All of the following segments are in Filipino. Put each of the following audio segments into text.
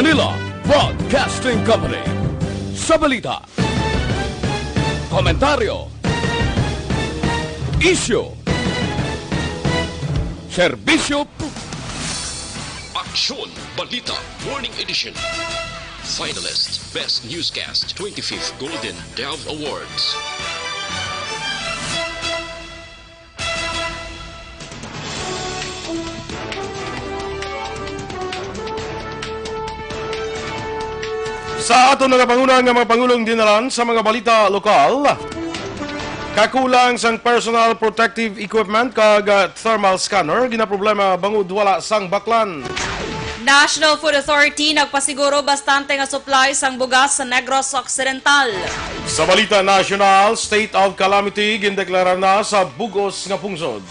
Manila Broadcasting Company. Sa balita, komentaryo, isyu, serbisyo, Aksyon, Balita, Morning Edition. Finalist, Best Newscast, 25th Golden Dove Awards. Sa ato nga pangunang nga mga pangulong dinalan sa mga balita lokal, kakulang sang personal protective equipment kag thermal scanner ginaproblema bangod wala sang baklan. National Food Authority nagpasiguro bastante nga supply sang bugas sa Negros Occidental. Sa balita national, state of calamity gindeklara na sa bugos nga pungsod.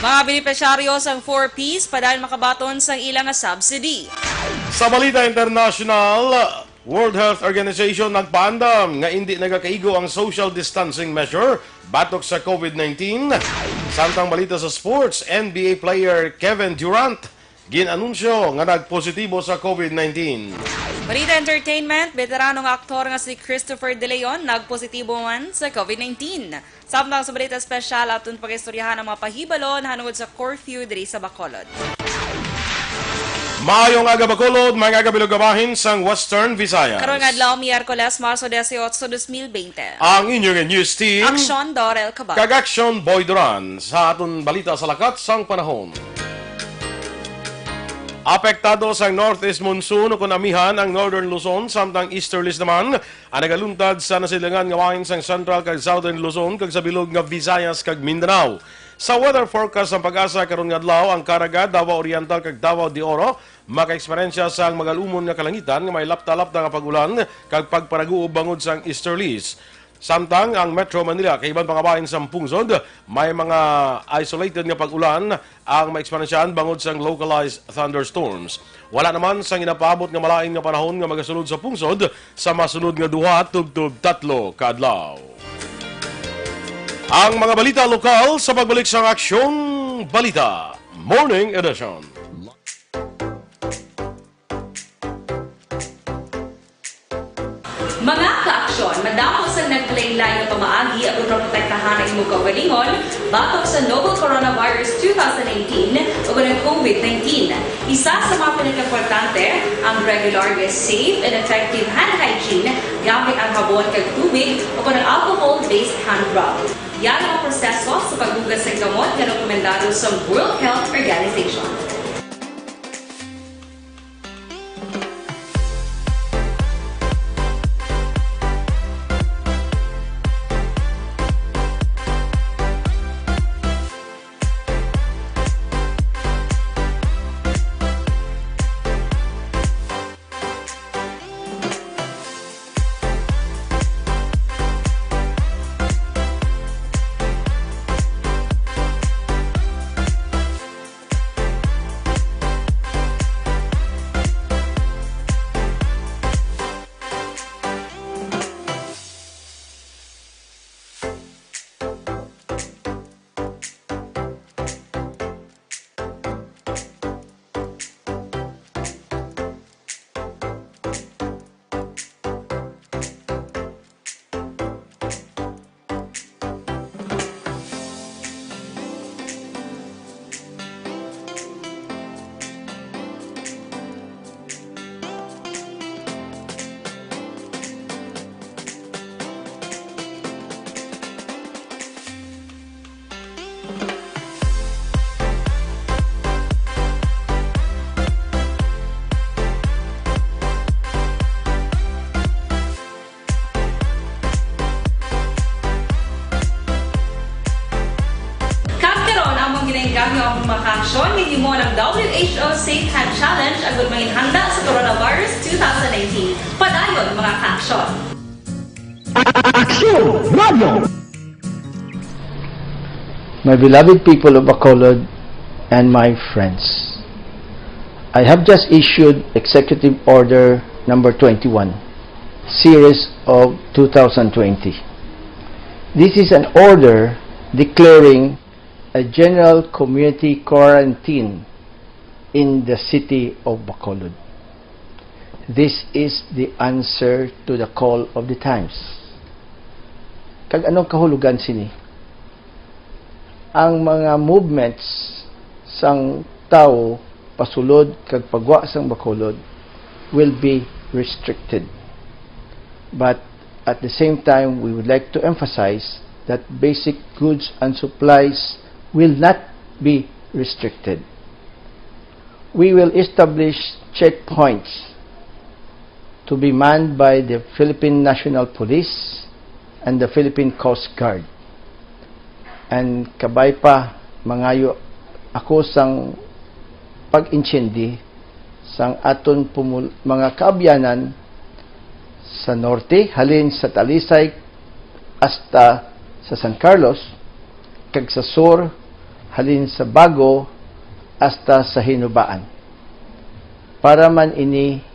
Mga benepisyaryo sang 4Ps padayon makabaton sang ilang nga subsidy. Sa balita international, World Health Organization nagpaandam nga hindi nagakaigo ang social distancing measure batok sa COVID-19. Samtang balita sa sports, NBA player Kevin Durant ginanunsyo nga nagpositibo sa COVID-19. Balita entertainment, veteranong aktor nga si Christopher De Leon nagpositibo man sa COVID-19. Samtang sa balita special atun pag-istoryahan ang mga pahibalon hanungod sa curfew diri sa Bacolod. Maayong aga Bacolod, mga aga bilugabahin sang Western Visayas. Karon nga adlaw Miyerkules, Marso 18, 2020. Ang inyong news team, Aksyon, Dorel, Cabatu. kag Aksyon Boy Duran sa aton balita sa lakat sang panahon. Apektado sa northeast monsoon o kunamihan ang northern Luzon samtang easterlies naman ang nagaluntad sa nasilangan nga wangin sang central kag southern Luzon kag sa bilog nga Visayas kag Mindanao. Sa weather forecast ng pag-asa karon nga adlaw ang Caraga, Davao Oriental kag Davao de Oro maka-eksperyensya sa magalumon nga kalangitan nga may lapta-lapta nga pag-ulan kag pagparaguo bangod sang easterlies. Samtang ang Metro Manila kay ibang pangabahin sa pungsod may mga isolated nga pag-ulan ang maeksperyensyahan bangod sang localized thunderstorms. Wala naman sang inapaabot nga malain nga panahon nga magasunod sa pungsod sa masunod nga duha tubtub tatlo ka adlaw. Ang mga balita lokal sa pagbalik sa Aksyon Balita Morning Edition. Mga ka-aksyon, madamo sa naglaylay na pamaagi at protektahan ang imong kaugalingon batok sa novel coronavirus 2018 o ng COVID-19. Isa sa mga pinaka-importante ang regular, safe, and effective hand hygiene gamit ang habon kag tubig o ng alcohol-based hand rub. Yan ang proseso sa paghugas ng gamot na rekomendado sa World Health Organization. Gamyo ang makaksyon, hindi mo ng WHO Safe Hand Challenge ang gulmangin handa sa coronavirus 2019. Padayon mga kaaksyon. Aksyon Radio! My beloved people of Bacolod and my friends, I have just issued Executive Order number 21, Series of 2020. This is an order declaring a general community quarantine in the city of Bacolod. This is the answer to the call of the times. Kag anong kahulugan sini? Ang mga movements sang tao pasulod kag pagwa sang Bacolod will be restricted. But at the same time, we would like to emphasize that basic goods and supplies will not be restricted. We will establish checkpoints to be manned by the Philippine National Police and the Philippine Coast Guard. And kabay pa, mangayo ako sang pag-incendi sang aton mga kaabyanan sa norte, halin sa Talisay hasta sa San Carlos, kag sa sur, halin sa Bago hasta sa Hinubaan. Para man ini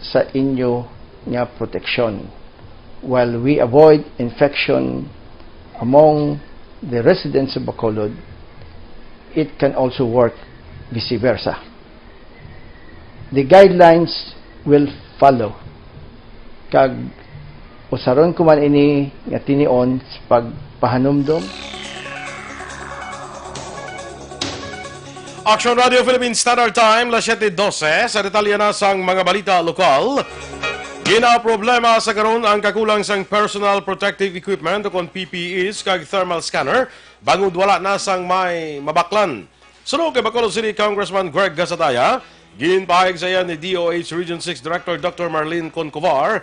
sa inyo nga proteksyon, while we avoid infection among the residents of Bacolod, it can also work vice versa. The guidelines will follow. Kag usaron ko man ini nga tinion sa pagpahanumdom. Aksyon Radio Philippine Standard Time, las 7:12, sa detalye na sang mga balita lokal. Gina-problema sa karon ang kakulang sang personal protective equipment o kon PPEs kag thermal scanner bangod wala na sang may mabaklan. Sunod kay Bacolod City Congressman Greg Gasataya, ginpahayag sa iya ni DOH Region 6 Director Dr. Marlene Convocar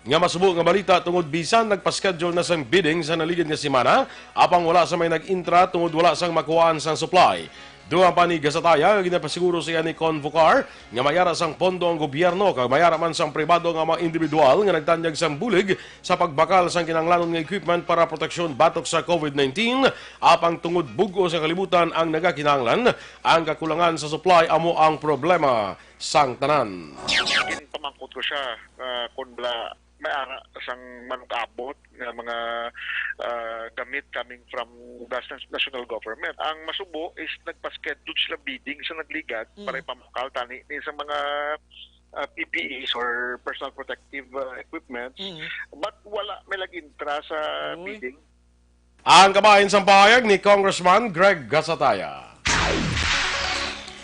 nga masubo nga balita tungod bisan nagpa-schedule na sang bidding sa naligid nga semana apang wala sa may nag-intra tungod wala sang makuhaan sang supply. Duran pa ni Gasataya, ginapasiguro siya ni Convocar nga mayara sang pondo ang gobyerno kag mayara man sang pribado nga mga individual nga nagtanyag sang bulig sa pagbakal sang kinahanglanon nga equipment para proteksyon batok sa COVID-19 apang tungod bug-o sa kalibutan ang nagakinahanglan ang kakulangan sa supply amo ang problema sang tanan. Pamangkot ko siya kung may ara sang manukabot ng mga gamit coming from the national government. Ang masubo is nagpa-schedule sila bidding sa nagligad para ipamakal tani sa mga PPEs or personal protective equipment. But wala may lag-intra sa bidding. Ang kabahin sang pahayag ni Congressman Greg Gasataya.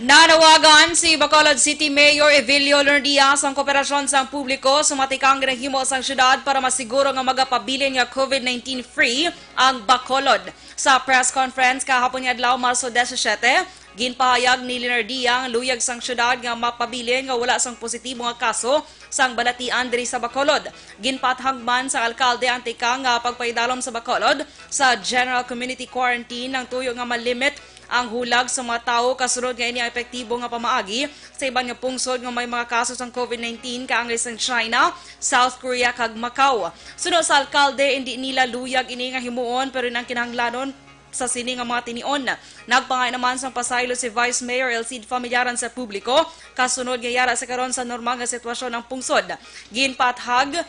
Nanawagan si Bacolod City Mayor Evilio Lordias ang kooperasyon sa publiko sa matikang ginahimo sa syudad para masiguro nga magapabilin nga COVID-19 free ang Bacolod. Sa press conference kahapon nga adlaw Marso 17, ginpahayag ni Lordias ang luyag sang syudad nga mapabilin nga wala sang positibo nga kaso sang balatian diri sa Bacolod. Ginpathag man sa alkalde ang tikang nga pagpaidalom sa Bacolod sa general community quarantine ng tuyo nga malimit ang hulag sa mga tao kasunod nga ini ang epektibo nga pamaagi sa iban nga pungsod nga may mga kaso sang COVID-19 kaangay sang China, South Korea kag Macau. Sunod sa alkalde, hindi nila luyag ini nga himuon pero nang kinahanglanon sa sini nga mga tinion. Nagpangay naman sang pasaylo si Vice Mayor Elcid Familyaran sa publiko kasunod nga yara sa karon sa normal nga sitwasyon ng pungsod. Ginpathag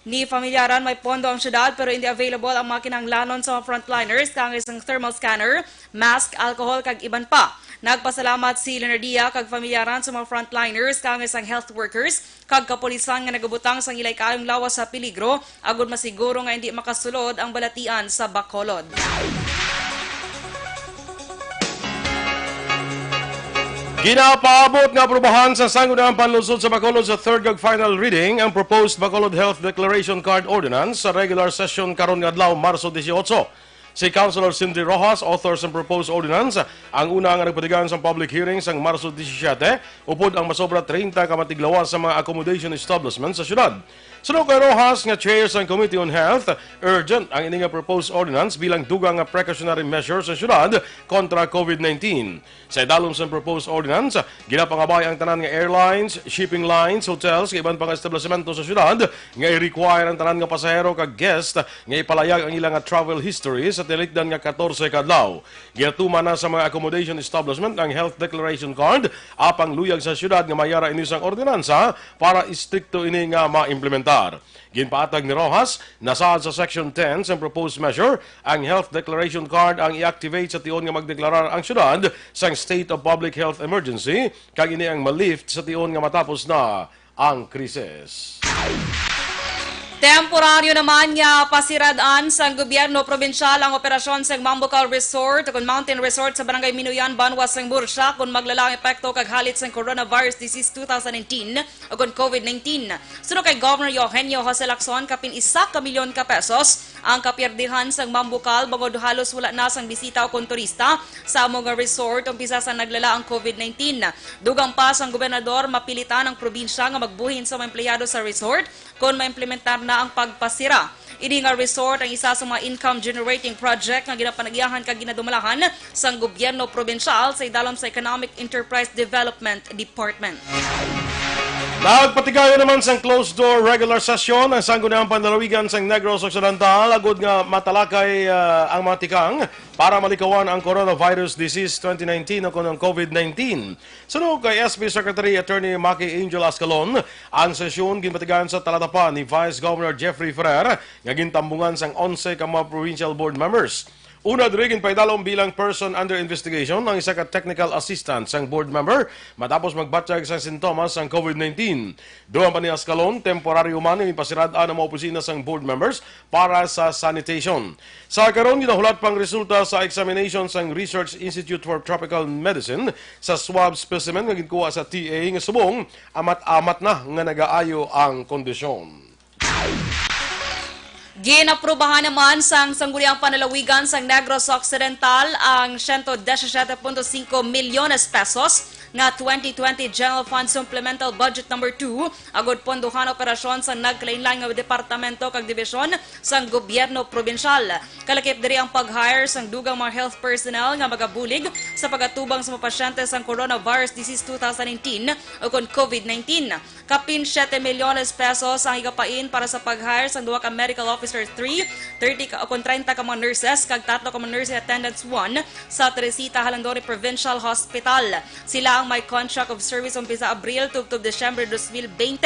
ni Familyaran may pondo ang syudad pero hindi available ang mga kinahanglanon sa mga frontliners kang isang thermal scanner, mask, alcohol kag iban pa. Nagpasalamat si Leonardia kag Familyaran sa mga frontliners kang isang health workers kag kapulisan nga nagabutang sang ilay kayong lawas sa peligro agud masiguro nga hindi makasulod ang balatian sa Bacolod. Ginapaabot nga aprobahan sa sangguniang panlusod sa Bacolod sa third kag final reading ang proposed Bacolod Health Declaration Card Ordinance sa regular session karon nga adlaw Marso 18. Si Councilor Cindy Rojas, author sa proposed ordinance, ang una nga nagpatigan sa public hearing sang Marso 17, upod ang masobra 30 ka matiglawas sa mga accommodation establishments sa syudad. Sunod kay Rojas nga chair sa Committee on Health, urgent ang ini nga proposed ordinance bilang dugang nga precautionary measure sa syudad kontra COVID-19. Sa idalom sa proposed ordinance, ginapangabay ang tanan nga airlines, shipping lines, hotels, kay iban pang establishmento sa syudad nga i-require ang tanan nga pasahero kag guest nga ipalayag ang ilang nga travel history sa sa tilikdan nga 14 kadlaw. Ginatuman na sa mga accommodation establishment ang health declaration card apang luyag sa syudad nga mayara ini sang ordinansa para istrikto ini nga maimplementar. Ginpaatag ni Rojas, nasaad sa Section 10 sa proposed measure, ang health declaration card ang i-activate sa tion nga magdeklarar ang syudad sang state of public health emergency kag ini ang malift sa tion nga matapos na ang krisis. Temporaryo naman nga pasiradaan sa gobyerno probensyal ang operasyon sa Mambucal Resort ug Mountain Resort sa Barangay Minuyan, Banwas sang Bursa kung maglalang epekto kag halit sa coronavirus disease 2019 ug COVID-19. Sunod kay Governor Eugenio Jose Lacson, kapin 1 milyon ka pesos ang kapierdihan sa Mambucal bangod halos wala na sang bisita o turista sa among resort umpisa sa naglala ang COVID-19. Dugang pa sang gobernador mapilitan ang probinsya nga magbuhin sa mga empleyado sa resort kung maimplementar na ang pagpasira. Ini nga resort ang isa sa mga income generating project nga ginapanagyahan kag ginadumalahan sang gobyerno probensyal sa idalom sa Economic Enterprise Development Department. Nagpatigayo naman sang closed-door regular session ang sangguniang panlalawigan sang Negros Occidental agud nga matalakay ang mga tikang para malikawan ang coronavirus disease 2019 o kunang COVID-19. Sunod kay SB Secretary Attorney Maki Angel Ascalon, ang sesyon ginpatigayon sa talatapan ni Vice Governor Jeffrey Ferrer nga gintambungan sang 11 ka mga provincial board members. Una diri ginpaidalom bilang person under investigation ang isa ka technical assistant sang board member matapos magbatsyag sa sintomas sang COVID-19. Duman pa ni Ascalon, temporaryo man ang ipasirad-an ang mga opisina sang board members para sa sanitation. Sa karon ginahulat pang resulta sa examination sang Research Institute for Tropical Medicine sa swab specimen nga ginkuha sa TA nga subong amat-amat na nga nagaayo ang kondisyon. Ginaprubahan naman sang sangguniang panalawigan sang Negros Occidental ang 117.5 milyones pesos nga 2020 General Fund Supplemental Budget number 2 agod pondohan operasyon sa nagkalain-lain nga departamento kag dibisyon sang gobyerno probensyal. Kalakip diri ang pag-hire sang dugang mga health personnel nga magabulig sa pagatubang sa mga pasyente sang coronavirus disease 2019 o kon COVID-19. Kapin 7 milyones pesos ang igapain para sa pag-hire sang duha ka medical officer 3, 30 ka mga nurses kag 3 ka mga nursing attendants 1 sa Teresita Halandori Provincial Hospital. Sila ang may contract of service umpisa Abril tubtob Desyembre 2020.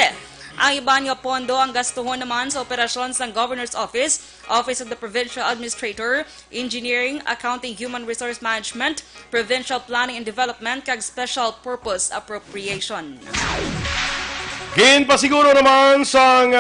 Ang iba nga pondo ang gastuhon naman sa operasyon sa Governor's Office, Office of the Provincial Administrator, Engineering, Accounting, Human Resource Management, Provincial Planning and Development, kag Special Purpose Appropriation. Ginpasiguro naman sang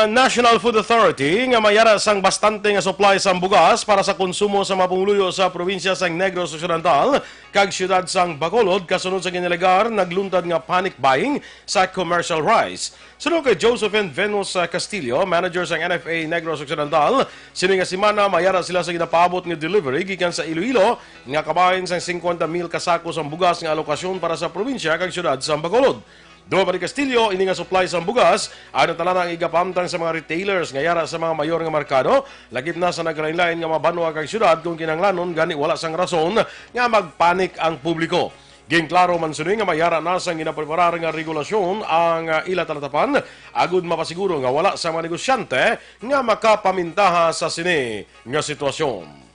National Food Authority nga mayara sang bastante nga supply sang bugas para sa konsumo sa mapungluyo sa probinsya sang Negros Occidental kag siyudad sang Bacolod kasunod sa ginelegar nagluntad nga panic buying sa commercial rice. Sunod kay Josephine Venus Castillo, manager sang NFA Negros Occidental, sini nga semana mayara sila sa ginapaabot nga delivery gikan sa Iloilo nga kabahin sang 50,000 kasako sang bugas nga alokasyon para sa probinsya kag siyudad sang Bacolod. Duman pa ni Castillo, ini nga supply sa bugas, ano tala ang igapamtang sa mga retailers nga yara sa mga mayor nga merkado, lagip na sa naglain-lain nga mabanwa kag syudad kung kinanglanon gani wala sang rason nga magpanik ang publiko. Ginklaro man suni nga mayara na sang ginapreparar nga regulasyon ang ila talatapan, agud mapasiguro nga wala sa mga negosyante nga makapamintaha sa sini nga sitwasyon.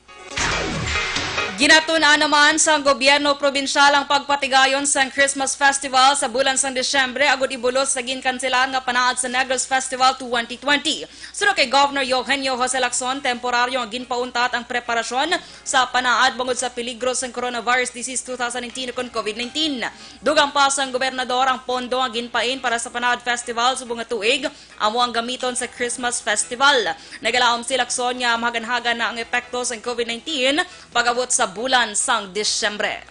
Ginatuna naman sa gobyerno probinsyal ang pagpatigayon sa Christmas Festival sa bulan sang Desyembre agud ibulos sa ginkanselan nga panaad sa Negros Festival 2020. Sunod kay Governor Eugenio Jose Lacson, temporaryo ang ginpauntat ang preparasyon sa panaad bangod sa peligro sa coronavirus disease 2019 kon COVID-19. Dugang pa sang gobernador ang pondo ang ginpain para sa panaad festival subong nga tuig amo ang gamiton sa Christmas Festival. Nagalaom si Lacson nga mahaganhagan na ang epekto sa COVID-19 pag-abot sa bulan sang Disyembre.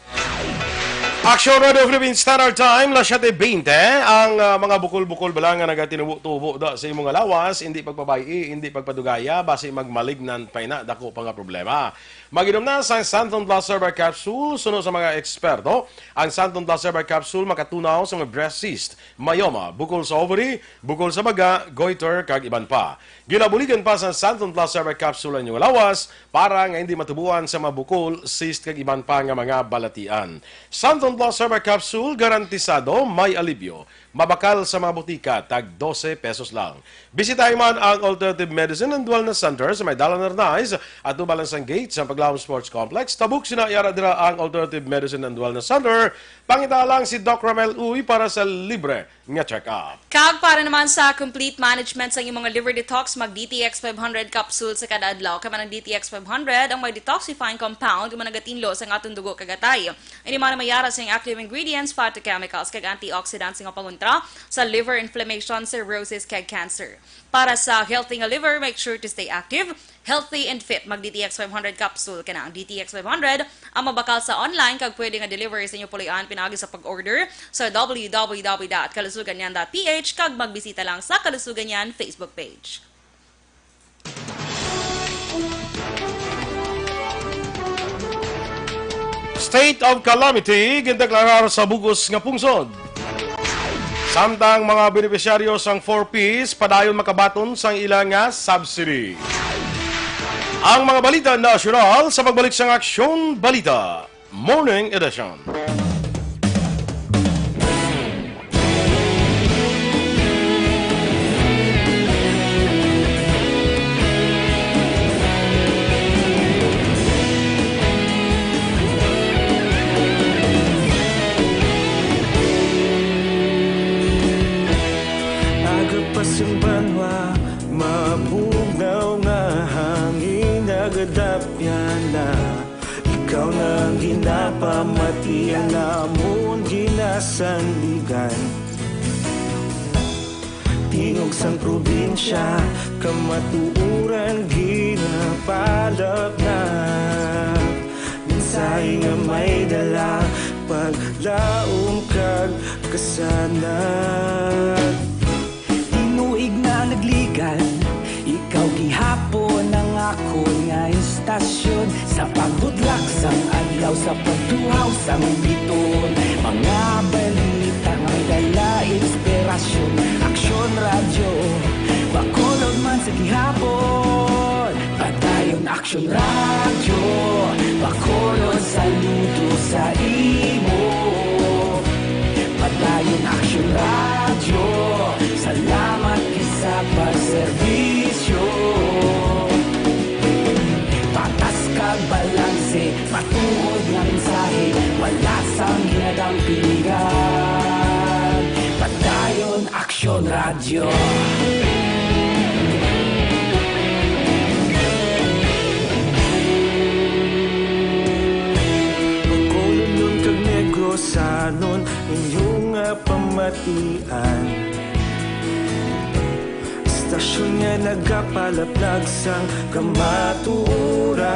Aksyon Radio Philippine Standard Time, las 7:20. Ang mga bukol-bukol balang nga nagatinubo-tubo da sa imong lawas, hindi pagpabayi, hindi pagpadugaya, basi magmalignan pa ina, dako pa nga problema. Maginom na sa Santon Plus Server Capsule, sunod sa mga eksperto, ang Santon Plus Server Capsule makatunaw sa mga breast cyst, myoma, bukol sa ovary, bukol sa baga, goiter, kag iban pa. Ginabuligan pa sa Santon Plus Server Capsule ang inyong lawas para nga hindi matubuan sa mga bukol, cyst, kag iban pa nga mga balatian. Santon Plus Server Capsule, garantisado may alibyo. mabakal sa mga butika, tag 12 pesos lang. Bisitahin man ang Alternative Medicine and Wellness Center sa may Dalanar Nice at Balansang Gate sa Paglaom Sports Complex. Tabuk sinayara dira ang Alternative Medicine and Wellness Center. Pangita lang si Doc Ramel Uy para sa libre nga check-up. Kag para naman sa complete management sa inyong mga liver detox, mag DTX 500 capsules sa kada adlaw. Kaya man ang DTX 500 ang may detoxifying compound yung managatinlo sa atong dugo kagatay. Ini man mayara sa active ingredients, phytochemicals kag antioxidants nga pangontra sa liver inflammation, cirrhosis kag cancer. Para sa healthy nga liver, make sure to stay active, healthy and fit. Mag DTX 500 capsule ka na. Ang DTX 500 ang mabakal sa online kag pwede nga deliver sa inyo pulian pinagi sa pag-order sa www.kalusuganyan.ph kag magbisita lang sa Kalusuganyan Facebook page. State of calamity gindeklarar sa bugos nga pungsod. Samtang mga benepisyaryo sang 4Ps padayon makabaton sang ilang nga subsidy. Ang mga balita nasyonal sa pagbalik sang Aksyon Balita Morning Edition. Pasang banwa, mabugaw nga hangin nagadapyan na. Ikaw nang ginapamatian namon ginasandigan. Tingog sang probinsya, kamatuuran ginapalap na. Minsay nga may dala, paglaom kag kasanag. Nagligan, ikaw gihapon ang ako nga istasyon sa pagbudlak sang adlaw sa pagtuhaw sang biton. Mga balita nga may dala inspirasyon, Aksyon radyo bakolod man sa gihapon. Padayon Aksyon radyo bakolod saludo sa imo. Padayon Aksyon radyo, salamat sa pagserbisyo. Patas kag balanse, matuod nga mensahe, wala sang ginadang piligan. Padayon Aksyon radyo. Pagkulong nun kag negosanon, inyong pamatian. Stasyon nga nagapalaplag sang kamatuuran.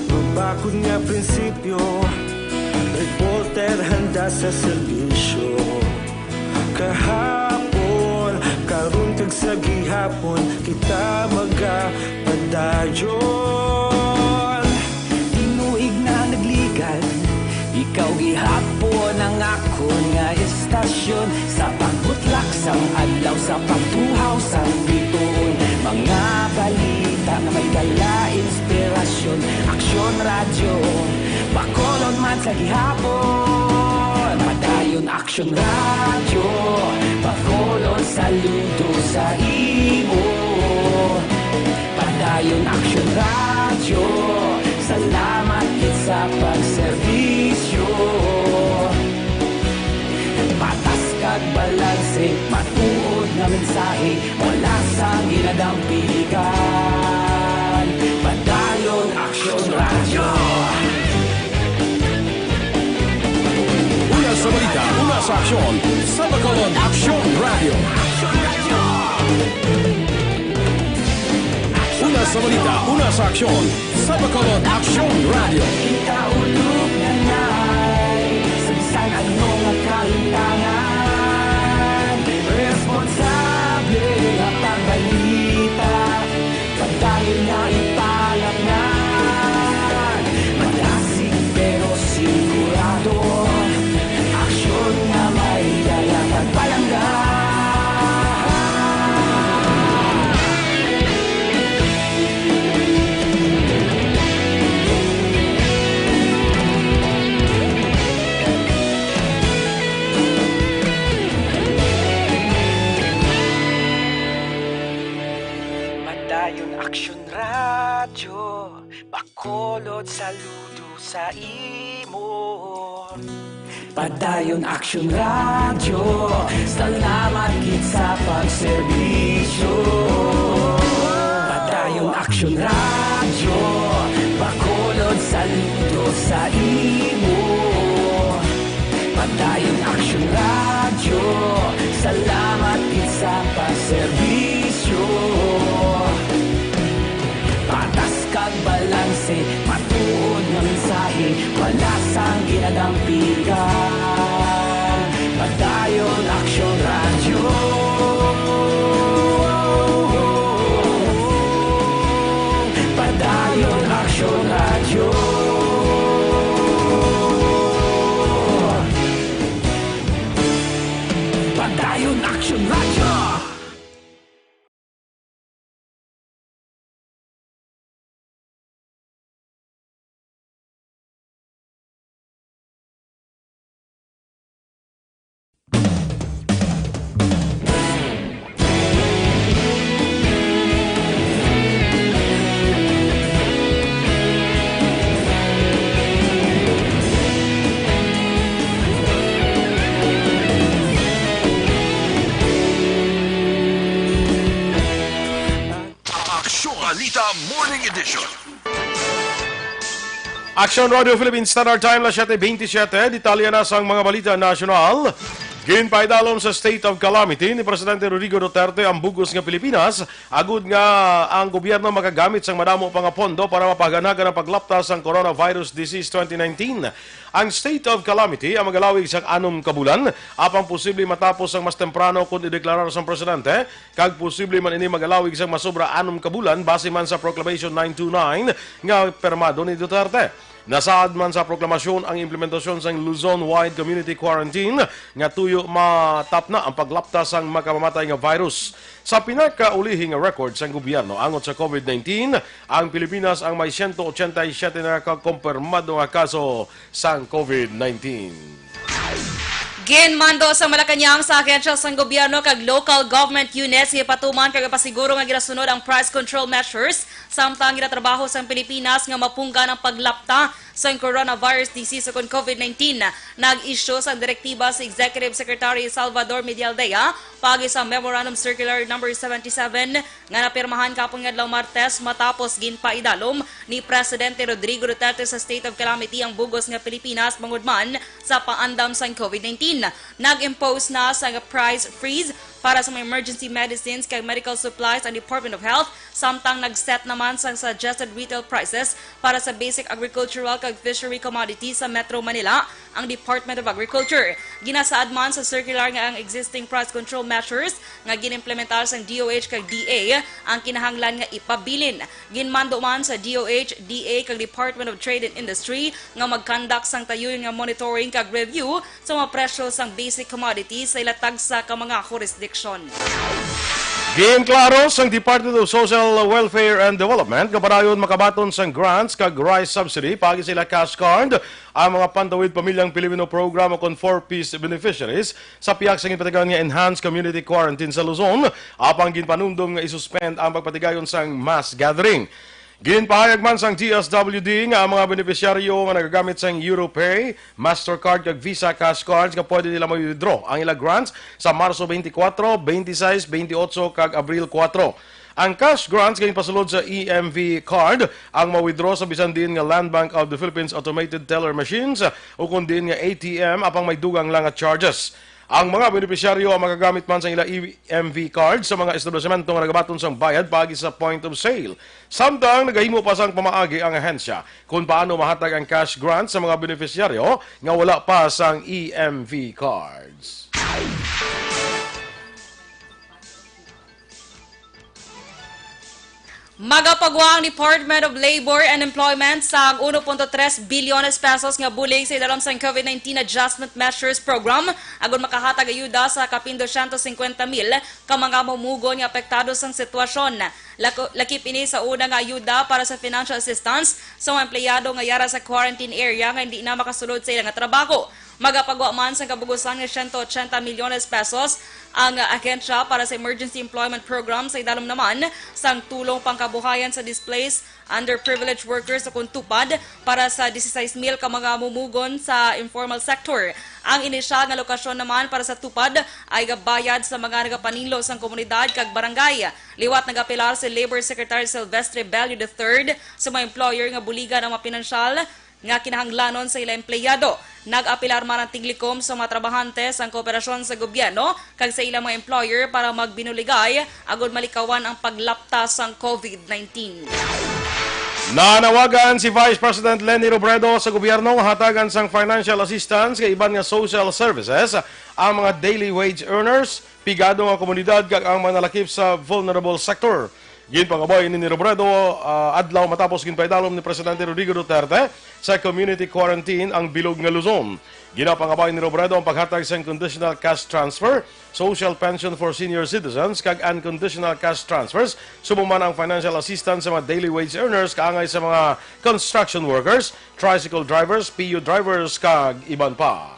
Magbakod nga prinsipyo, reporter handa sa serbisyo. Kahapon, karon kag sa gihapon, kita magapadayon. Tinuig na nagligan, ikaw gihapon ang ako nga istasyon sa pagbutlak sang adlaw sa pagtuhaw sang biton. Mga balita na may dala inspirasyon, Aksyon radyo bakolod man sa gihapon. Padayon Aksyon radyo bakolod saludo sa imo. Padayon Aksyon radyo, salamat kit sa pagserbisyo. Patas kag balanse, matuod na mensahe, wala sang ginadang piligan. Padayon Aksyon radyo. Una sa balita, una sa aksyon, sa bakolod Aksyon Radio. Una sa balita, una sa aksyon, sa bakolod Aksyon Radio. Ikaulog na na'y sa bisan anong nakahintangan. Responsable na pagbalita, padayon na ipalaknan. Malasig pero sigurado, aksyon na may dalang pagpalanggan. bakolod saludo sa imo. Padayon Aksyon Radyo, salamat gid sa pagserbisyo. Padayon Aksyon Radyo, bakolod saludo sa imo. Padayon Aksyon Radyo, salamat gid sa pagserbisyo. Patas kag balanse, matuod nga mensahe, wala sang ginadampigan. Padayon Aksyon Radyo. Padayon Aksyon Radyo. Padayon Aksyon Radyo. Balita Morning Edition. Aksyon Radio Philippines Standard Time, 7:27. Detalya na sa mga balita nasyonal. Ginpaidalom sa state of calamity ni Presidente Rodrigo Duterte ang bugos nga Pilipinas. Agud nga ang gobyerno makagamit sang madamo pa nga pondo para mapaganagan ang paglaptas sang coronavirus disease 2019. Ang state of calamity ang magalawig sa 6 ka bulan. Apang posible matapos ang mas temprano kung ideklarar sang presidente. Kag posible man ini magalawig sang masobra 6 ka bulan base man sa Proclamation 929 nga permado ni Duterte. Nasaad man sa proklamasyon ang implementasyon sa Luzon-wide community quarantine nga tuyo matap na ang paglaptas sang makamamatay nga virus. Sa pinakaulihing record sa gobyerno angot sa COVID-19, ang Pilipinas ang may 187 na kakompirmado nga kaso sang COVID-19. Ginmando sa Malacanang sa ahensya sang gobyerno kag local government units gipatuman kag pasiguro nga ginasunod ang price control measures samtang ginatrabaho sang Pilipinas nga mapunggan ang paglapta sa coronavirus disease o COVID-19. Nag-issue sa direktiba sa Executive Secretary Salvador Medialdea pagi sa Memorandum Circular No. 77 nga napirmahan kapon ngadlaw Martes matapos ginpaidalom ni Presidente Rodrigo Duterte sa state of calamity ang bugos nga Pilipinas mangudman sa paandam sa COVID-19. Nag-impose na sa price freeze para sa mga emergency medicines kay medical supplies ang Department of Health samtang nag-set naman sa suggested retail prices para sa basic agricultural kag fishery commodities sa Metro Manila ang Department of Agriculture. Ginasaad man sa circular nga ang existing price control measures nga ginimplementar sa DOH kag DA ang kinahanglan nga ipabilin. Ginmando man sa DOH, DA kag Department of Trade and Industry nga mag-conduct sang tayuyon nga monitoring kag review sa mga presyo sang basic commodities sa ilatag sa mga jurisdiction. Giinklaro sang Department of Social Welfare and Development nga padayon makabaton sang grants kag rice subsidy pagi sila cash card ang mga pantawid pamilyang Pilipino program kon 4-piece beneficiaries sa piyak sang ipatigayon nga enhanced community quarantine sa Luzon apang ginpanumdum nga isuspend ang pagpatigayon sang mass gathering. Ginpahayag man sang DSWD nga ang mga beneficiaryo nga nagagamit sang Europay, Mastercard kag Visa cash cards nga pwede nila ma-withdraw ang ilang grants sa Marso 24, 26, 28 kag Abril 4. Ang cash grants gayon pasulod sa EMV card ang ma-withdraw sa bisan din nga Land Bank of the Philippines automated teller machines o kun din nga ATM apang may dugang lang at charges. Ang mga beneficiaryo ang magagamit man sa ila EMV card sa mga establishmento nga nagabaton sang bayad pagi sa point of sale. Samtang nagahimo pa sang pamaagi ang ahensya kung paano mahatag ang cash grant sa mga beneficiaryo nga wala pa sang EMV cards. Magapagwa ang Department of Labor and Employment sa 1.3 bilyones pesos nga bulig sa idalam sa COVID-19 Adjustment Measures Program agon makahatag ayuda sa kapin 250,000 ka mga mamugon nga apektado sang sitwasyon. Lakip ini sa una nga ayuda para sa financial assistance sa mga empleyado nga yara sa quarantine area nga hindi na makasulod sa ilang trabaho. Magapagawa man sa kabugusan ng 180 milyones pesos ang ahensya para sa Emergency Employment Program sa idalom naman sang tulong pangkabuhayan sa displaced underprivileged workers sa kuntupad para sa 16,000 ka mga mumugon sa informal sector. Ang inisyal nga lokasyon naman para sa tupad ay gabayad sa mga nagapanilo sang komunidad kag barangay. Liwat nagapilar si Labor Secretary Silvestre Bello III sa mga employer nga buligan ang mga pinansyal nga kinahanglanon sa ilang empleyado. Nag-apilar man ang tiglikom sa mga trabahante sa kooperasyon sa gobyerno kag sa ilang mga employer para magbinuligay agud malikawan ang paglaptas sang COVID-19. Nanawagan si Vice President Leni Robredo sa gobyerno hatagan sang financial assistance kay iban nga social services ang mga daily wage earners, pigado nga komunidad kag ang mga nalakip sa vulnerable sector. Ginpangabay ni Robredo adlaw matapos ginpaidalom ni Presidente Rodrigo Duterte sa community quarantine ang bilog nga Luzon. Ginapangabay ni Robredo ang paghatag sa conditional cash transfer, social pension for senior citizens kag unconditional cash transfers, sumuman ang financial assistance sa mga daily wage earners kaangay sa mga construction workers, tricycle drivers, PU drivers kag iban pa.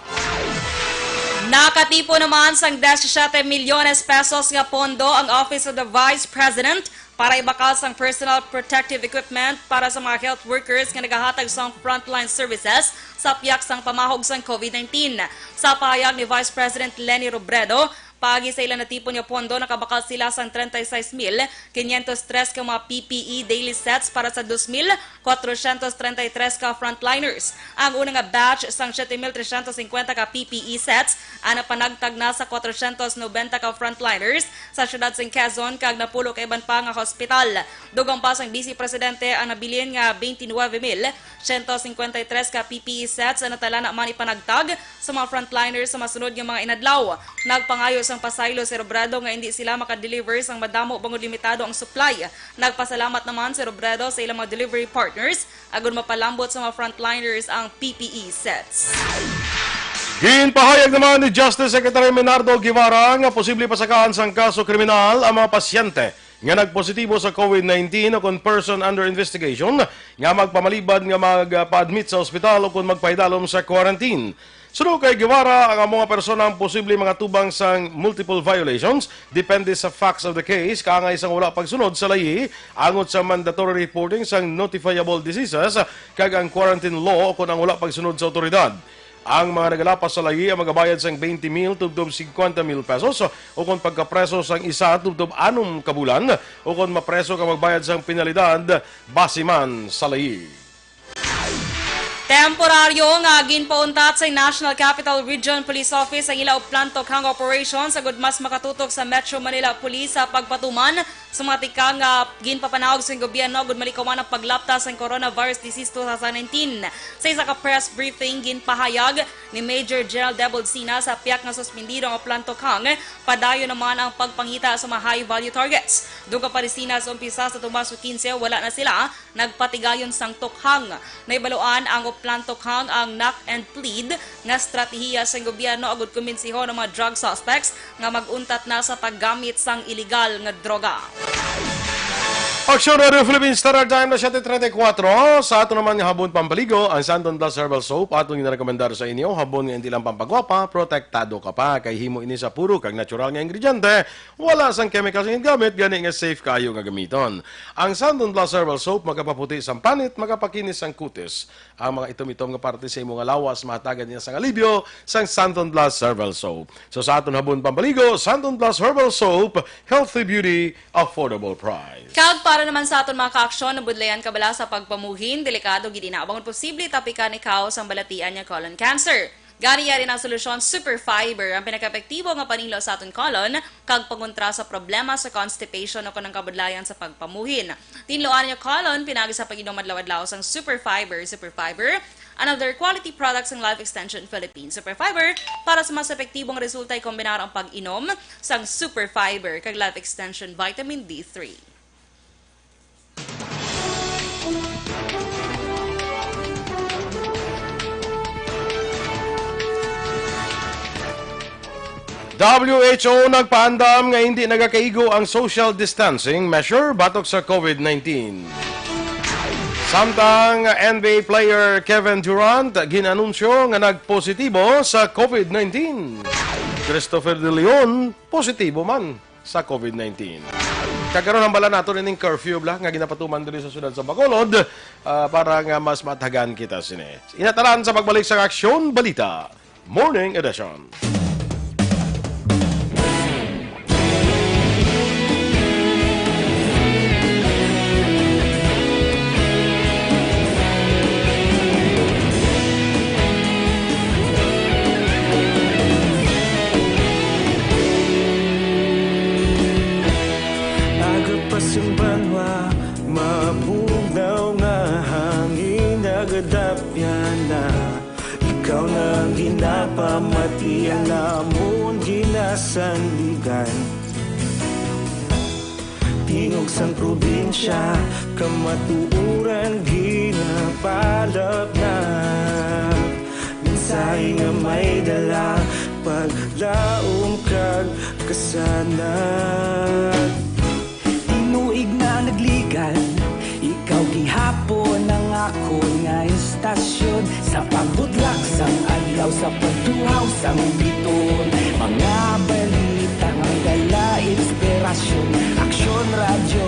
Nakatipo naman sang 17 milyones pesos nga pondo ang Office of the Vice President para ibakal sang personal protective equipment para sa mga health workers nga nagahatag sang frontline services sa piyak sang pamahog sang COVID-19. Sa pahayag ni Vice President Leni Robredo, pagi sa ilang natipon nga pondo, nakabakal sila sang 36,503 ka mga PPE daily sets para sa 2,433 ka frontliners. Ang unang nga batch sang 7,350 ka PPE sets ana panagtag na sa 490 ka frontliners sa syudad sang Quezon kag napulo ka iban pa nga hospital. Dugang pa sang Vice Presidente ang nabilin nga 29,153 ka PPE sets na natala na man ipanagtag sa mga frontliners sa masunod nga mga inadlaw. Nagpangayo sang pasaylo si Robredo nga hindi sila makadeliver sang madamo bangod limitado ang supply. Nagpasalamat naman si Robredo sa ilang mga delivery partners agon mapalambot sa mga frontliners ang PPE sets. Ginpahayag naman ni Justice Secretary Menardo Guevara nga posible pasakaan sang kaso kriminal ang mga pasyente nga nagpositibo sa COVID-19 o kung person under investigation nga magpamalibad nga magpa-admit sa ospital o kung magpaidalom sa quarantine. Sunod kay Guevara, ang mga persona ang posible mga tubang sang multiple violations depende sa facts of the case kaangay sang wala pagsunod sa layi angot sa mandatory reporting sang notifiable diseases kag ang quarantine law o kung ang wala pagsunod sa otoridad. Ang mga nagalapas sa layi ang magabayad sang 20,000 tubtob 50,000 pesos o kung pagkapreso sang isa tubtob 6 kabulan o kung mapreso ka magbayad sang penalidad basiman sa layi. Temporaryo nga ginpauntat sa National Capital Region Police Office ang ilaw plantok hang operations agud mas makatutok sa Metro Manila Police sa pagpatuman sa mga tikang ginpapanawag sa gobyerno agud malikawan ang paglaptas sa coronavirus disease 2019. Sa isa ka press briefing ginpahayag ni Major General Deboldcina sa piyak nga suspendido ang plantok hang padayon naman ang pagpangita sa mga high value targets. Duga pa risina sa umpisa sa Tomaso 15 wala na sila nagpatigayon sang tokhang. Naibaluan ang plantokhang ang knock and plead nga estratehiya sa gobyerno agud kumbinsiho ng mga drug suspects nga maguntat na sa paggamit sang illegal nga droga. Aksyon Radio Philippines Standard Time na 7:34. Sa ato naman nga habon pampaligo, ang Santon Plus Herbal Soap atong ginarekomendar sa inyo. Habon nga hindi lang pampagwapa, protektado ka pa kay himo ini sa puro kag natural nga ingrediente. Wala sang chemicals nga gamit, gani nga safe kayo nga gamiton. Ang Santon Plus Herbal Soap magapaputi sang panit, magapakinis sang kutis. Ang mga itom-itom nga parte sa imong lawas mahatagan niya sang alibyo sang Santon Plus Herbal Soap. So sa aton habon pampaligo, Santon Plus Herbal Soap, healthy beauty, affordable price. Kag para naman sa aton mga ka-aksyon, nabudlayan ka bala sa pagpamuhin, delikado gid na abangon posible tapikan ikaw sang balatian nga colon cancer. Gani rin ang solusyon Super Fiber, ang pinaka-epektibo nga panilo sa aton colon kag pangontra sa problema sa constipation o kanang kabudlayan sa pagpamuhin. Tinloan niya colon pinagi sa pag-inom adlaw-adlaw sang Super Fiber. Super Fiber, another quality products ng Life Extension Philippines. Super Fiber, para sa mas epektibong resulta ay kombinar ang pag-inom sang Super Fiber kag Life Extension Vitamin D3. WHO nagpaandam nga hindi nagakaigo ang social distancing measure batok sa COVID-19. Samtang NBA player Kevin Durant ginanunsyo nga nagpositibo sa COVID-19. Christopher De Leon, positibo man sa COVID-19. Kagaroon ang bala nato rin ng curfew nga ginapatuman diri sa syudad sa Bacolod para nga mas matagan kita sini. Inataran sa pagbalik sa Aksyon Balita, Morning Edition. Pasang banwa, mabugaw nga hangin nagadapyan na. Ikaw na ginapamatian namon ginasandigan. Tingog sang probinsya, kamatuuran ginapalap na. Minsay nga may dala, paglaom kag kasanat. Tuig na nagligan, ikaw gihapon ang ako nga istasyon. Sa pagbudlak sang adlaw, sa pagtuhaw sang biton. Mga balita nga dala inspirasyon. Aksyon radyo,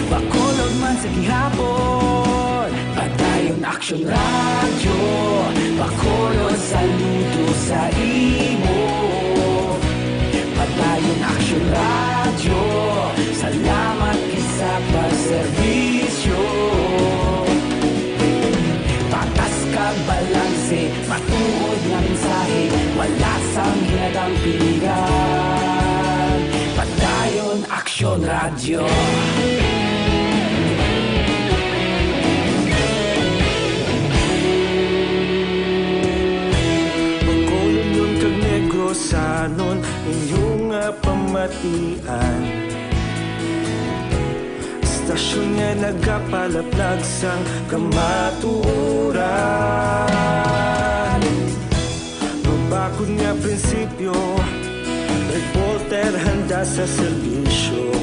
Bacolod man sa gihapon. Padayon Aksyon radyo, Bacolod saludo sa imo. Padayon Aksyon radyo, salamat sa pagserbisyo. Patas kag balanse, matuod nga mensahe, wala sang hinagang pilihan. Padayon Aksyon radyo. Bacolod nun kag Negrosanon, inyong pamatian. Stasyon nga nagapalaplag sang kamatuuran. Mabakod nga prinsipyo, reporter handa sa serbisyo.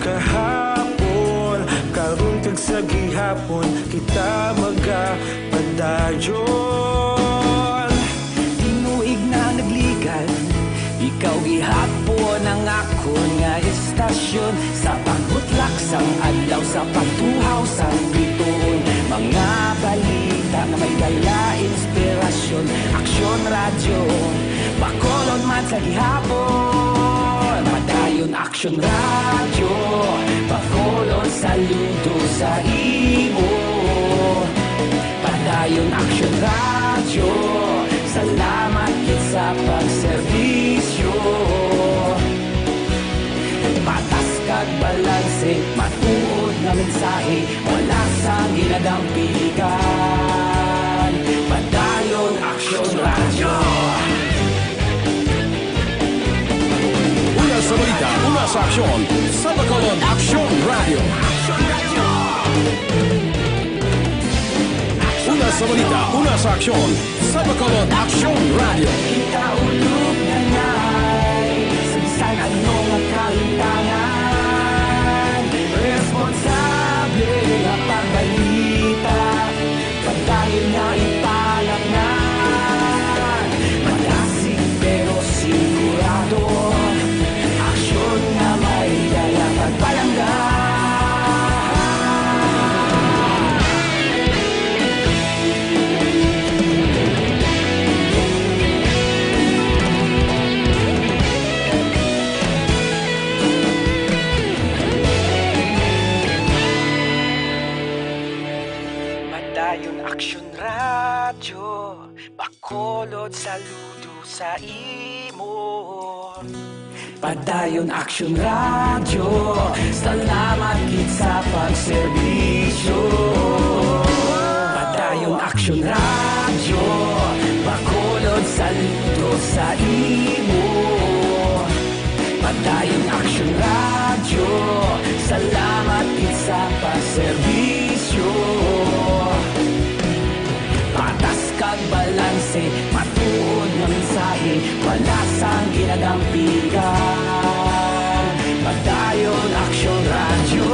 Kahapon, karon kag sa gihapon, kita magapadayon. Tinuig na nagligan, ikaw gihapon ang ako nga istasyon. Sa pagbutlak sang adlaw, sa pagtuhaw sang biton. Mga balita na may dala inspirasyon. Aksyon radyo, Bacolod man sa gihapon. Padayon Aksyon radyo, Bacolod saludo sa imo. Padayon Aksyon radyo, salamat kit sa pagserbisyo. Patas kag balanse, matuod nga mensahe, wala sang ginagang piligan. Padayon Aksyon radyo. Una sa balita, una sa aksyon, sa Bacolod Aksyon Radio. Una sa balita, una sa aksyon, sa Bacolod Aksyon Radio. Kita ulog na ngay, sa bisan anong kalintangan. Responsable nga pagbalita, pagdayon nga ipalak na. Malasig pero sigurado, aksyon nga may dala pagpalanggan. Padayon Aksyon radyo, Bacolod saludo sa imo. Padayon Aksyon radyo, salamat kit sa pagserbisyo. Padayon Aksyon radyo, Bacolod saludo sa imo. Padayon Aksyon radyo, salamat kit sa pagserbisyo. Patas kag balanse, matuod nga mensahe, wala sang ginagang piligan. Padayon Aksyon radyo.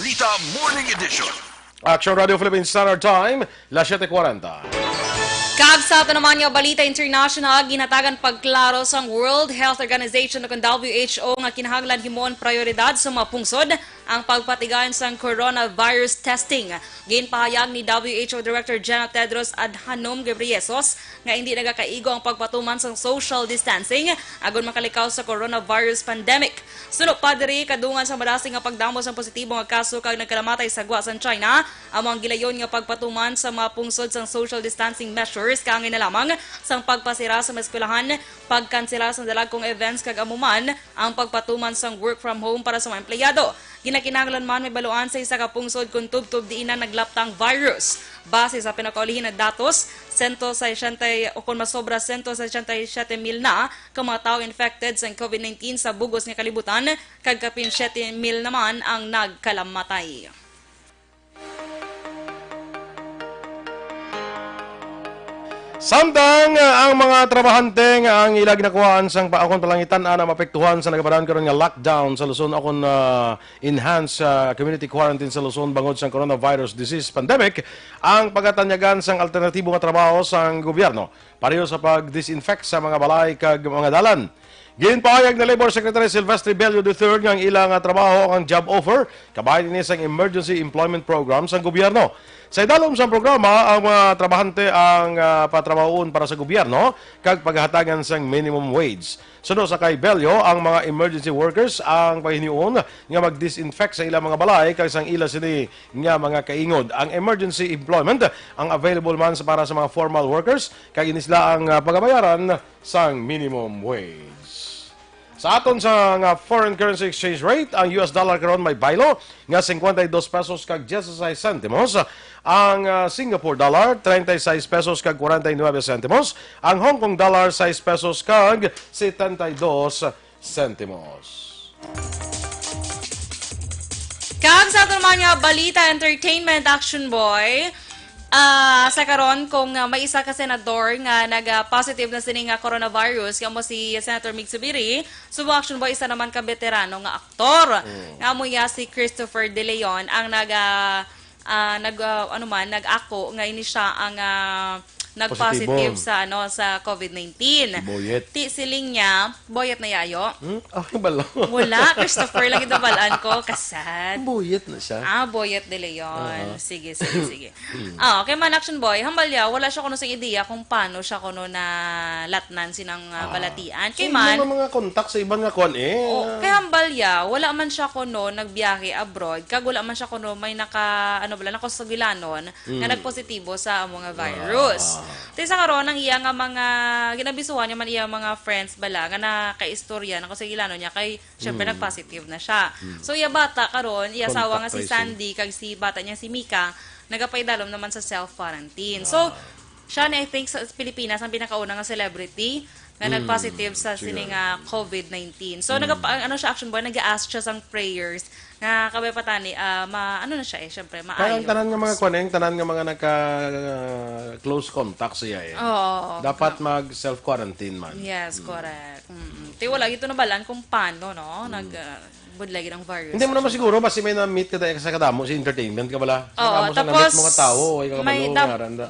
Balita Morning Edition. Aksyon Radio Philippines Standard Time, las 7:40. Kabsat naman nga Balita International, ginatagan pagklaro sa World Health Organization o WHO nga kinahanglan himon prioridad sa mga pungsod ang pagpatigayon sa coronavirus testing. Ginpahayag ni WHO Director General Tedros Adhanom Ghebreyesus nga hindi nagakaigo ang pagpatuman sa social distancing agon makalikaw sa coronavirus pandemic. Sunod pa diri kadungan sa madasing nga pagdamos ng positibo nga kaso kag nagkalamatay sa gwa sa China, among gilayon nga pagpatuman sa mga pungsod sa social distancing measures kaangin na lamang sang pagpasira sa mga eskwelahan, pagkansela sa dalagkong events kag amuman ang pagpatuman sa work from home para sa mga empleyado. Ginakinahanglan man may baluan sa isa ka pungsod kung tubtub diina naglaptang virus. Base sa pinakaulihin na datos, 160 o kung masobra 167,000 na ka mga tao infected sa COVID-19 sa bugos nga kalibutan, kag kapin 7,000 naman ang nagkalamatay. Samtang ang mga trabahante nga ang ila ginakuhaan sang paakon palangitan ana mapektuhan sa nagapadaan karon nga lockdown sa Luzon akon enhance community quarantine sa Luzon bangod sa coronavirus disease pandemic ang pagatanyagan sang alternatibo nga trabaho sang gobyerno pareho sa pag-disinfect sa mga balay kag mga dalan. Ginpahayag na Labor Secretary Silvestre Bello III nga ang ilang trabaho ang job offer kabahin ini sang emergency employment program sang gobyerno. Sa idalom sa programa, ang mga trabahante ang patrabahoon para sa gobyerno kag paghatagan sang minimum wage. Sunod sa kay Bello, ang mga emergency workers ang pahiniuon nga mag-disinfect sa ilang mga balay kag sang ila sini nga mga kaingod. Ang emergency employment ang available man para sa mga formal workers kag inisla ang pagabayaran sang minimum wage. Sa aton sa nga foreign currency exchange rate, ang US dollar karon may baylo nga 52 pesos kag 16 centimos. Ang Singapore dollar 36 pesos kag 49 centimos. Ang Hong Kong dollar 6 pesos kag 72 centimos. Kag sa ato naman nga Balita Entertainment Action Boy, sa karon kung may isa ka senador nga nag-positive na sini nga coronavirus, kamo si Senator Mig Subiri, subo Action Boy isa naman ka veterano nga aktor. Nga mo si Christopher De Leon ang nag-ako nga ini siya ang nag-positive sa sa COVID-19. Boyet. Ti siling niya, boyet na yayo. Ay, balo. Wala, Christopher lang itabalaan ko, kasad. Boyet na siya. Boyet De Leon. Sige. Okay man, Action Boy, hambal ya, wala siya kuno sa ideya kung paano siya kuno na latnan sinang balatian. Kay man, mga kontak sa ibang nga kon kay hambal ya, wala man siya kuno nagbiyahe abroad, kag wala man siya kuno may nakasagilanon nga nagpositibo sa mga virus. Tay sa karon ang iya nga mga ginabisuhan niya man iya mga friends bala nga nakaistorya nako sa gilano niya kay syempre nagpositive na siya. So iya bata karon, iya asawa nga si Sandy kag si bata niya si Mika nagapaydalom naman sa self-quarantine. So siya na I think sa Pilipinas ang pinakauna nga celebrity nga nag-positive sa sining COVID-19. So siya Action Boy, nag-ask siya sang prayers nga kabay patani na siya syempre maayo. Parang tanan nga mga tanan nga mga nagka close contact siya dapat mag self-quarantine man. Yes, correct. Ti wala ito na balan kung paano budlagi ng virus. Hindi mo naman siguro basta may na-meet ka dahil sa kadamo sa entertainment ka bala. Oo, tapos na-meet mga tao,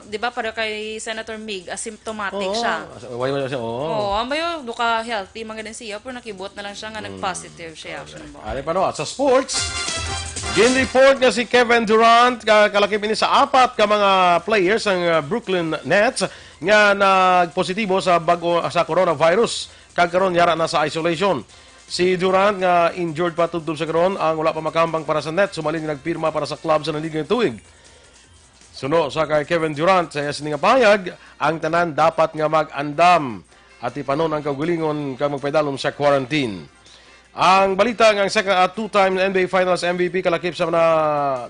di ba para kay Senator Mig, asymptomatic siya. Wala siya. Ambayo duka healthy mga din siya pero nakibot na lang siya nga nag-positive siya. Ali pa sa sports. Gin-report nga si Kevin Durant kalakip ini sa 4 ka mga players ang Brooklyn Nets nga nagpositibo sa coronavirus kag karon yara na sa isolation. Si Duran nga injured pa tubtob sa karon ang wala pa makambang para sa Nets sumalin nagpirma para sa club sa liga ng tuig. Suno sa kay Kevin Durant sa sini nga pahayag ang tanan dapat nga mag-andam at ipanon ang kaugalingon kag magpaydalom sa quarantine. Ang balita nga ang two-time NBA Finals MVP kalakip sa mga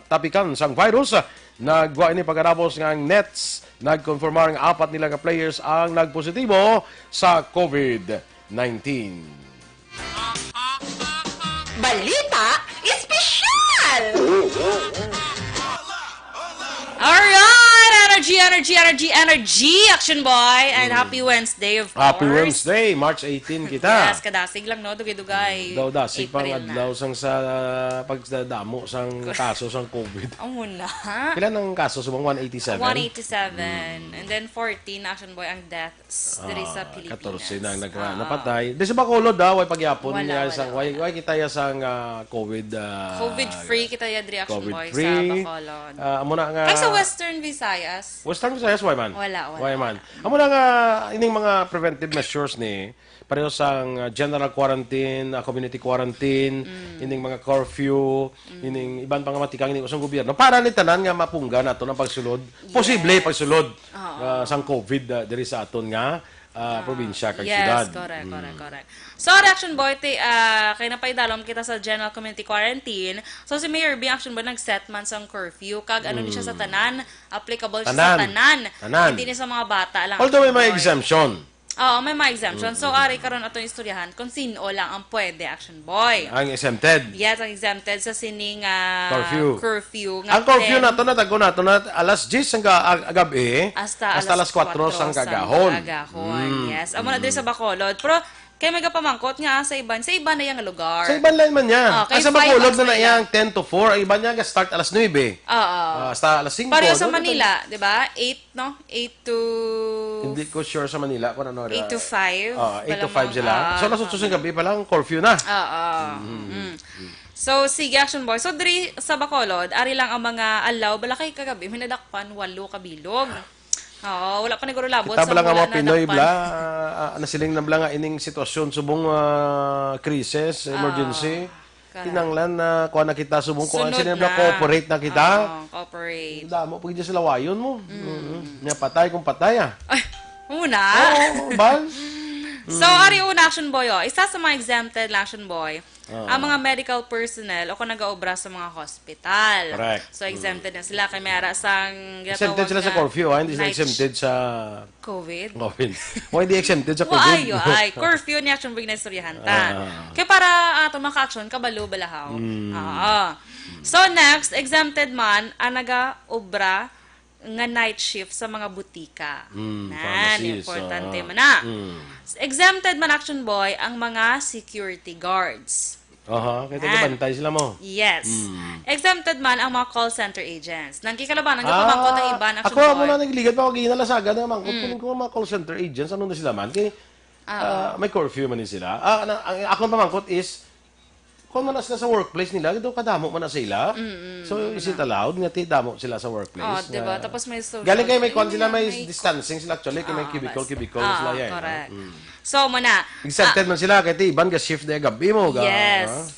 tapikan sang virus nagwa ini pagkatapos nga ang Nets nagkonfirmar nga 4 nila nga players ang nagpositibo sa COVID-19. Balita Espesyal! Alright! Energy Energy, Action Boy! And happy Wednesday, of course. Happy Wednesday, March 18 kita. Yes, kadasig lang, no? Dugay-dugay. Daw dasig pang April na. adlaw sang sa pagdadamo sang kaso sang COVID. Ang muna. Pila ng kaso subong 187? 187. And then 14, Action Boy, ang deaths diri sa Pilipinas. 14 na napatay. Di sa Bacolod daw, way pagyapon Wala, niya wala, sang wala. way kita ya sang COVID. COVID-free kita ya diri, Action Boy, sa COVID-free. Bacolod. Amo na nga. Ay, sa Western Visayas. Western Visayas, why man? Wala. Why man? Amo na nga, ining mga preventive measures ni, pareho sang general quarantine, community quarantine, ining mga curfew, ining ibang pang matikang ining usang gobyerno, para ni tanan nga mapungga nato ng pagsulod, posible pagsulod sang COVID diri sa aton nga probinsya kag syudad. Yes, correct. So, Action Boy, kay napaidalom kita sa general community quarantine. So, si Mayor B, Action Boy, nag-set man sang curfew. Kag ano ni siya sa tanan, applicable siya sa tanan. Hindi ni sa mga bata lang. Although may mga Action Boy. exemption. Oo, may mga exemption. So, ari karon atong istoryahan kung sino lang ang pwede, Action Boy. Ang exempted. Yes, ang exempted sa sining curfew. Ang curfew nato na tago nato na alas 10 ang gabi Hasta alas 4 sang kagahon. Yes. Amo na diri sa Bacolod. Pero kay may kapamangkot nga sa iban na yang lugar. Sa ibang line man yan. Okay, Sa Bacolod 5 na yang 10 to 4. Ang iba niya start alas 9. Hasta alas 5. Pareho sa Manila, di ba? 8, no? 8 to... Hindi ko sure sa Manila kung ano. 8 to 5. 8 to 5 sila. So, alas 8 ng gabi pa lang, curfew na. So, sige, Action Boy. So, diri sa Bacolod, ari lang ang mga alaw. Bala kay kagabi, minadakpan, 8 kabilog. Oo, wala pa naguro labot Kita sa ba lang ang mula mga Pinoy nadakpan. bla, nasiling na bla nga ining sitwasyon subong krisis, emergency. Tinanglan na kuha na kita subong kuha. Sunod Sila na. cooperate na kita. Cooperate. Damo, pwede sila wayon mo. Nga patay kung patay Ay, muna. Oo, bal. So, ari una, Action Boy, isa sa mga exempted Action Boy, ang mga medical personnel o kung nag-aobra sa mga hospital. Correct. So, exempted na sila. Kay may ara sang... Exempted sila sa curfew, hindi sila exempted sa COVID. COVID. O hindi exempted sa Ay, COVID. ay. Curfew ni Action Boy na istoryahan ta. Kaya para ato maka-action, kabalo balahaw. So, next, exempted man ang nag-aobra nga night shift sa mga butika. Pharmacies, Importante man na. Exempted man, Action Boy, ang mga security guards. Kaya taga-bantay sila mo. Yes. Exempted man ang mga call center agents. Nangkikalaban, nagpamangkot ang iba, Action ako Boy. mo na nagliligad pa ako ginalasaga na mangkot ko mga call center agents. Ano na sila man? Kaya may curfew man din sila. Ako ang pamangkot is kung man na sila sa workplace nila, ito kadamo man na sila. So, is it allowed nga damo sila sa workplace? Diba? Tapos may social... Galing kayo may sila, may distancing sila actually, kaya may cubicle sila yan. Correct. So, muna. Exempted man sila, kaya iban ka shift na gabi mo. Yes.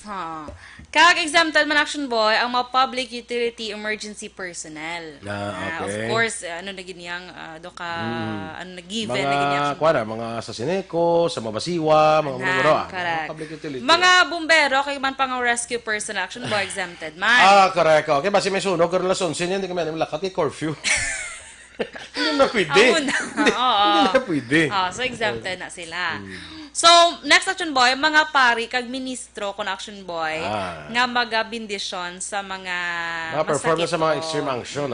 Kag exempted man, Action Boy, ang mga public utility emergency personnel. Okay. Of course, ano na ganyang, ano na given na Mga, ganyang mga sa Sineco, sa Mabasiwa, mga correct. public utility. Mga bumbero, kay man pang rescue personnel, Action Boy, exempted man. Correct. Okay, basi may sunog, karoon las 11 yan, hindi kami lakat kay curfew. Hindi na pwede. Hindi na pwede. So, exempted na sila. So, next, Action Boy, mga pari kag ministro kon Action Boy nga magabindisyon sa mga performance sa mga mo. extreme action.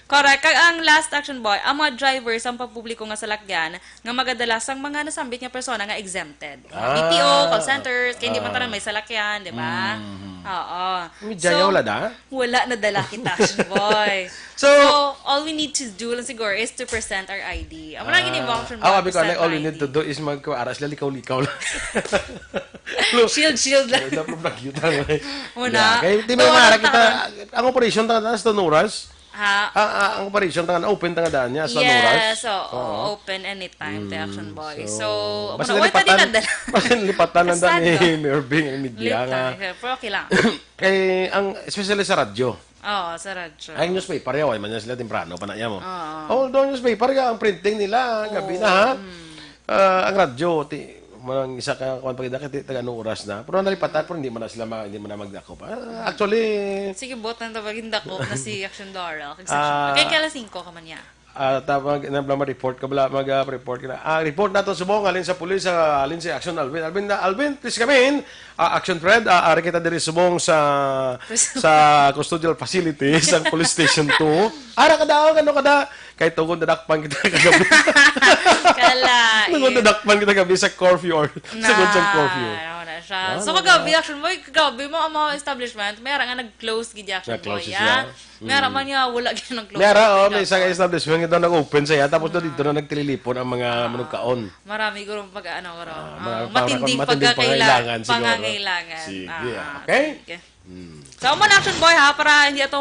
Correct. Kag ang last, Action Boy, ang mga drivers, ang pampubliko nga salakyan, nga magadalas ang mga nasambit nga persona nga exempted. BPO, call centers, kaya hindi man tanan may salakyan, di ba? Oo. Medya wala na? Wala na dala kita, Action Boy. So, all we need to do lang siguro is to present our ID. Ang mga gini mo, Action Boy, Ako, present all we our need to ID. do is mag-aras lang, likaw-likaw lang. Shield lang. Wala problem cute lang. Muna. Kaya di ba mara kita, ang operation tanga sa Tonuras, Ha? ang operation tanga open tanga daan niya sa Yes, Tonuras. so open anytime to Action Boy. So, Basta wala din nadala. Basta lipatan lang daan ni Kasado. Mayor Bing ang media nga. Pero okay lang. Kay, especially sa radyo. Oo, sa radyo. Ay, newspaper yaw, ay man yan sila temprano, panaya mo. Although newspaper ang printing nila, gabi na ha. Ang radyo, manang isa ka kung pagdakit taga anong oras na. Pero nalipatan, pero hindi mo na magdakop. Actually, Sige, bot na tabagin dako na si Action Dorel. Kaya kala 5 ka man niya. Tapos mag-report ka bala, mag-report ka na. Report nato subong alin sa pulis, alin si Aksyon Alvin. Alvin, please come in. Action Fred, ari kita diri subong sa custodial facilities ang police station 2. Ara kada ano kada kay tungod dadakpan kita kagabi. Kalay. Tungod dadakpan kita kagabi sa curfew or sugod sa curfew. Siya. So kagabi Action Boy, kagabi mo ang mga establishment, mayroon nga nag-close gid Action Boy. siya. Mayroon man niya wala gid nag-close. May isang establishment nga nag-open saya tapos dito na nagtililipon ang mga manugkaon. Marami guro pag matinding pagkakailangan. siguro. Pangangailangan. Sige. Okay? So, man Action Boy ha, para hindi ito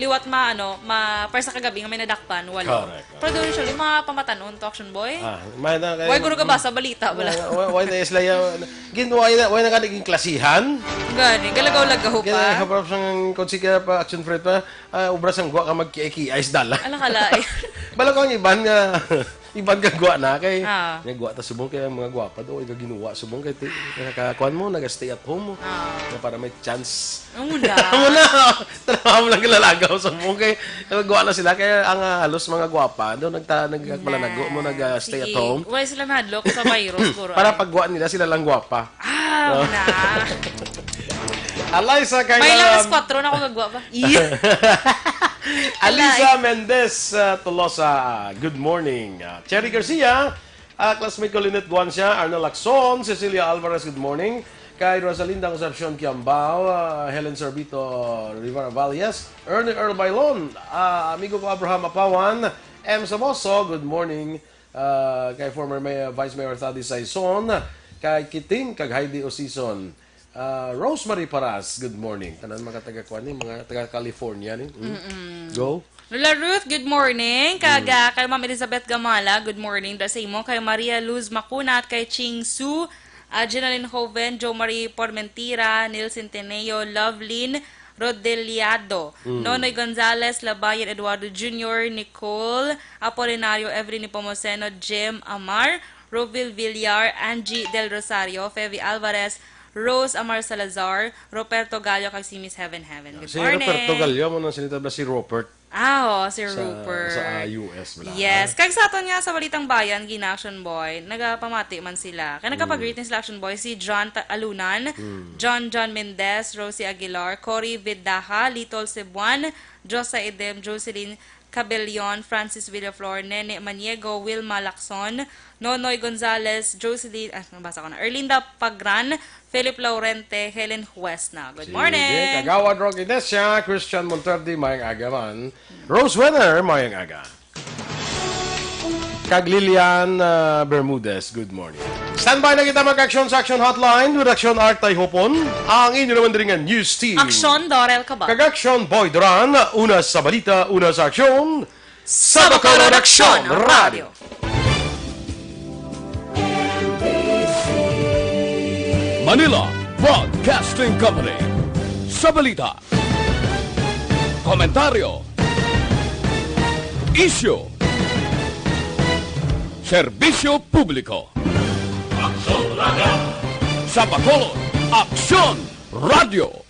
liwat para sa kagabi nga may nadakpan, wala. Correct. Pero doon usually, mga pamatanon to Action Boy. Why guro ka ba sa balita? Wala. Why na isla why na kaniging klasihan? Gani, galagaw-lagaw pa. Kaya haparap sang konsika pa Action Fred pa, ubra sang gwa ka magkiiki-ice dala. Ala kala. Bala ko ang iban ka gwa na kay gwa ta subong kay mga gwapa do iga ginuwa subong kay nakakuan mo naga-stay at home mo para may chance. Muna. Trabaho mo lang lalagaw subong kay nagwa na sila kay ang halos mga gwapa do nagpalanago mo naga-stay at home. Wala sila nadlok sa virus puro. Para pagwa nila sila lang gwapa. Muna. Eliza kay may lang 4 na ako gagwa pa. Aliza Mendez Tolosa, good morning. Cherry Garcia, classmate ko Lynette Guancia, Arnold Lacson, Cecilia Alvarez, good morning. Kay Rosalinda Concepcion Kiambao, Helen Sorbito Rivera Valles, Ernie Earl Bailon, amigo ko Abraham Apawan, M. Samoso, good morning. Kay former Vice Mayor Thady Saison, kay Kiting, kag Heidi Osison. Rosemary Paras, good morning. Tanan mga taga-kuan ni mga taga-California ni. Go. Lola Ruth, good morning. Kay Ma'am Elizabeth Gamala, good morning. Dasay mo kay Maria Luz Macunat, kay Ching Su, Jenaline Hoven, Jo Marie Pormentira, Neil Centeneo, Lovelyn Rodeliado, Nonoy Gonzalez, Labayan Eduardo Jr., Nicole Apolinario, Evelyn Nepomuceno, Jim Amar, Roville Villar, Angie Del Rosario, Fevy Alvarez, Rose Amar Salazar, Roberto Gallo, kag si Miss Heaven. Good morning. Si Roberto Gallo, mo nang sinita ba si Robert? Si Rupert. Sa US. Bala. Yes. Kag sa ato niya sa Balitang Bayan, Action Boy, nagapamati man sila. Kaya nagkapag-greet sila Action Boy, si John Alunan, John Mendez, Rosie Aguilar, Cory Vidaja, Little Cebuan, Josa Edem, Jocelyn Cabellion, Francis Villaflor, Nene Maniego, Wilma Lacson, Nonoy Gonzalez, Jocelyn, nabasa ko na, Erlinda Pagran, Philip Laurente, Helen Huesna. Good morning! Kagawad Roque Desya, Christian Monterde, mayang aga man. Rose Wenner, mayang aga. Kag Lilian Bermudez, good morning. Standby na kita mag-action sa Action Hotline with Action Artay Hopon. Ang inyo naman din news team. Aksyon, Dorel ka ba? Kag-Action Boy Duran, una sa balita, una sa aksyon. Sa Bacolod Aksyon Radio. Manila Broadcasting Company. Sa balita, komentaryo, issue, serbisyo publiko. Aksyon Radio. Sa Bacolod Aksyon Radio.